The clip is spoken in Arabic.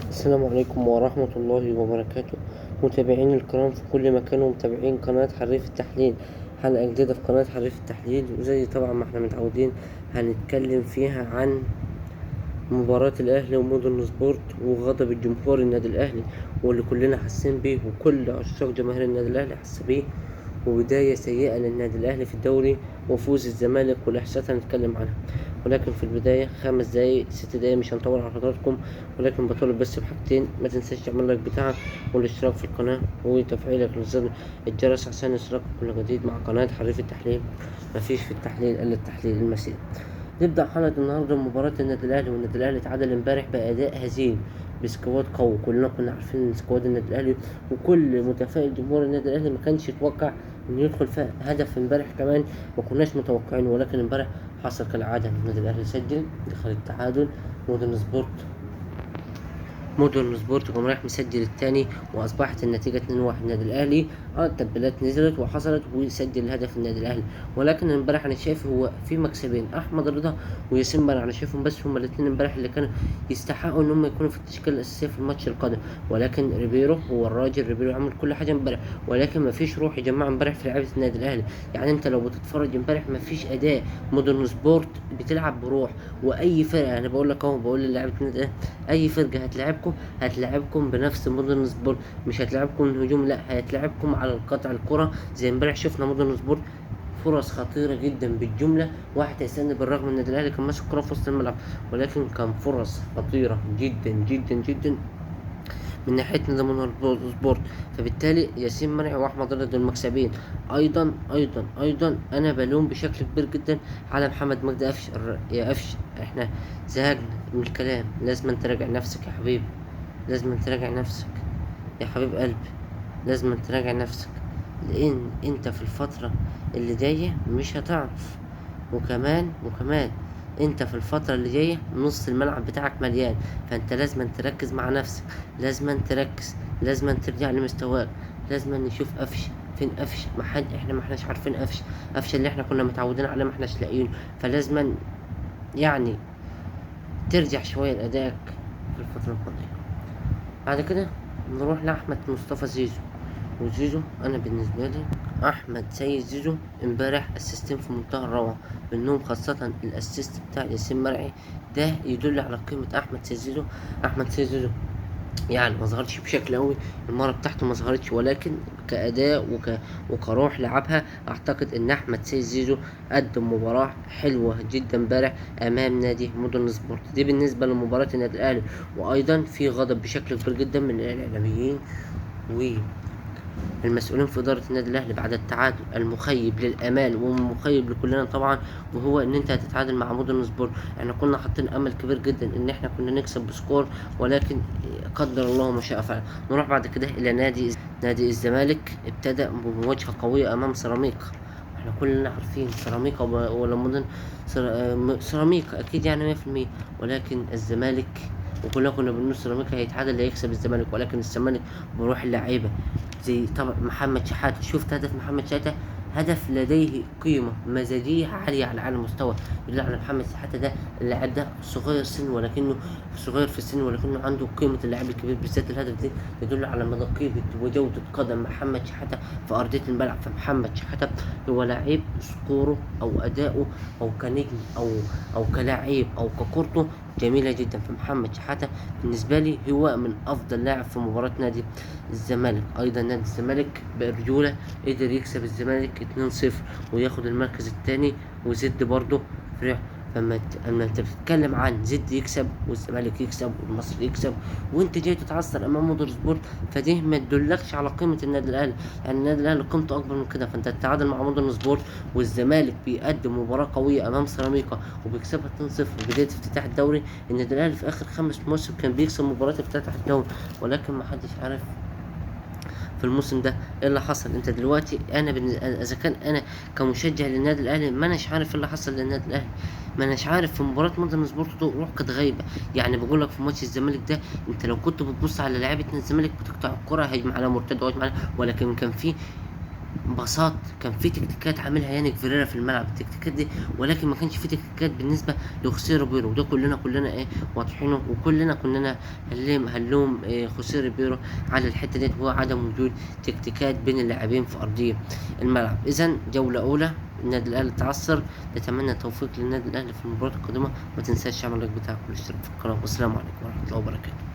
السلام عليكم ورحمة الله وبركاته، متابعين الكرام في كل مكان ومتابعين قناة حريف التحليل. حلقة جديدة في قناة حريف التحليل، وزي طبعا ما احنا متعودين هنتكلم فيها عن مباراة الأهلي ومودرن سبورت وغضب الجمهور النادي الأهلي، واللي كلنا حاسين بيه وكل عشاق جماهير النادي الأهلي حاسة بيه، وبداية سيئة للنادي الأهلي في الدوري وفوز الزمالك والإحصائيات هنتكلم عنها. ولكن في البداية 5 دقايق 6 دقايق مش هنطول على حضراتكم، ولكن بطالب بس بحاجتين: ما تنساش تعمل لايك بتاعك والاشتراك في القناة وتفعيلك لزر الجرس عشان يوصلك كل جديد مع قناة حريف التحليل. مفيش في التحليل إلا التحليل المسيري. نبدأ حلقة النهاردة بمباراة النادي الأهلي، والنادي الأهلي اتعادل امبارح بأداء هزيل بسكواد قوي. كلنا كنا عارفين ان سكواد النادي الأهلي وكل متفائل جمهور النادي الأهلي ما كانش يتوقع انه يدخل في هدف امبارح، كمان ما كناش متوقعينه. ولكن امبارح حصل كالعادة، النادي الأهلي سجل، دخل التعادل. مودرن سبورت قام رايح مسجل الثاني، واصبحت النتيجه 2-1 النادي الاهلي. التبديلات نزلت وحصلت وسجل الهدف النادي الاهلي. ولكن امبارح انا شايف هو في مكسبين: احمد رضا وياسين بنا. انا شايفهم بس هما الاثنين امبارح اللي كانوا يستحقوا ان هم يكونوا في التشكيله الاساسيه في الماتش القادم. ولكن ريبيرو هو الراجل، ريبيرو عمل كل حاجه امبارح، ولكن ما فيش روح يا جماعه امبارح في لعيبه النادي الاهلي. يعني انت لو بتتفرج امبارح ما فيش اداء. مودرن سبورت بتلعب بروح، واي فرقه، انا بقول لك اهو، بقول للاعيبه النادي الاهلي اي فرقه هتلعبكم بنفس مودرن سبورت. مش هتلعبكم من الهجوم، لا، هتلعبكم على القطع الكرة. زي امبارح شفنا مودرن سبورت فرص خطيرة جدا بالجملة. واحد هيستنى، بالرغم ان النادي الاهلي كان ماسك الكرة في وسط الملعب، ولكن كان فرص خطيرة جدا جدا جدا من ناحية نظام سبورت. فبالتالي ياسين منعي واحمد رضا دول مكسبين. ايضا انا بلوم بشكل كبير جدا على محمد مجدي قفش. يا قفش، احنا زهقنا من الكلام، لازم تراجع نفسك يا حبيبي، لازم تراجع نفسك يا حبيب قلبي، لازم تراجع نفسك، لان انت في الفترة اللي جاية مش هتعرف. وكمان انت في الفترة اللي جاية نص الملعب بتاعك مليان، فانت لازم تركز مع نفسك، لازم تركز، لازم ترجع لمستواك، لازم نشوف قفش. فين قفش؟ احنا ما احناش عارفين قفش اللي احنا كنا متعودين عليه ما احناش لاقيينه. فلازم يعني ترجع شوية لأدائك في الفترة القادمة. بعد كده نروح لأحمد مصطفى زيزو. أنا بالنسبة لي أحمد سيد زيزو امبارح أسيستين في منتهى الروعة منهم، خاصة الأسيست بتاع ياسين مرعي. ده يدل على قيمة أحمد سيد زيزو يعني ما ظهرش بشكل قوي المره بتاعته، ما ظهرتش، ولكن كاداء وكروح لعبها اعتقد ان احمد سيد زيزو قدم مباراه حلوه جدا امبارح امام نادي مودرن سبورت. دي بالنسبه لمباراه النادي الاهلي. وايضا في غضب بشكل كبير جدا من الاعلاميين المسؤولين في إدارة النادي الأهلي بعد التعادل المخيب للآمال ومخيب لكلنا طبعا، وهو إن أنت هتتعادل مع مودرن سبورت. احنا كنا حاطين أمل كبير جدا إن احنا كنا نكسب بسكور، ولكن قدر الله ما شاء فعل. نروح بعد كده إلى نادي الزمالك. ابتدأ بمواجهة قوية أمام سيراميكا. احنا كلنا عارفين سيراميكا ولا مدن سيراميكا أكيد يعني 100%. ولكن الزمالك، وكلنا كنا بنقول سيراميكا هيتعادل هيكسب الزمالك، ولكن الزمالك بروح اللعيبة زي طبعا محمد شحاتة. شفت هدف محمد شحاتة؟ هدف لديه قيمة مزاجية عالية على أعلى مستوى، يدل على محمد شحاتة ده اللاعب ده صغير في السن ولكنه عنده قيمة اللاعب الكبير. بالذات الهدف ده يدل على مدى قيمة وجودة قدم محمد شحاتة في أرضية الملعب. فمحمد شحاتة هو لاعب سكوره أو أداؤه أو كنجم أو كلاعب أو ككورته جميلة جدا. فمحمد شحاتة بالنسبة لي هو من أفضل لاعب في مباراة نادي الزمالك. ايضا نادي الزمالك برجولة قدر يكسب الزمالك 2-0 وياخد المركز الثاني، وزد برضه فرح. اما انت بتتكلم عن زد يكسب والزمالك يكسب والمصري يكسب وانت جاي تتعثر امام مودر سبورت، فدي ما تدلكش على قيمه النادي الاهلي. يعني النادي الاهلي قيمته اكبر من كده. فانت تتعادل مع مودر سبورت والزمالك بيقدم مباراه قويه امام سيراميكا وبيكسبها 2-0 بدايه افتتاح الدوري. النادي الاهلي في اخر 5 مواسم كان بيكسب مباريات افتتاح الدوري، ولكن ما حدش عارف في الموسم ده ايه اللي حصل. انت دلوقتي اذا كان انا كمشجع للنادي الاهلي ما اناش عارف ايه اللي حصل للنادي الاهلي، ما اناش عارف. في مباراه مودرن سبورت روح كانت غايبه. يعني بقول لك في ماتش الزمالك ده، انت لو كنت بتبص على لعيبه الزمالك بتقطع الكره هجم على مرتد وهجم على، ولكن كان في بساط، كان في تكتيكات عاملها يانيك فيريرا في الملعب التكتيكات دي، ولكن ما كانش في تكتيكات بالنسبه لخوسيه روبيرو، وده كلنا ايه واضحينه، وكلنا كنا هنلوم خوسيه روبيرو على الحته ديت، وهو عدم وجود تكتيكات بين اللاعبين في ارضيه الملعب. اذا جوله اولى النادي الاهلي تعثر، نتمنى التوفيق للنادي الاهلي في المباراه القادمه. ما تنساش تعمل لايك بتاعك والاشتراك في القناه، والسلام عليكم ورحمه الله وبركاته.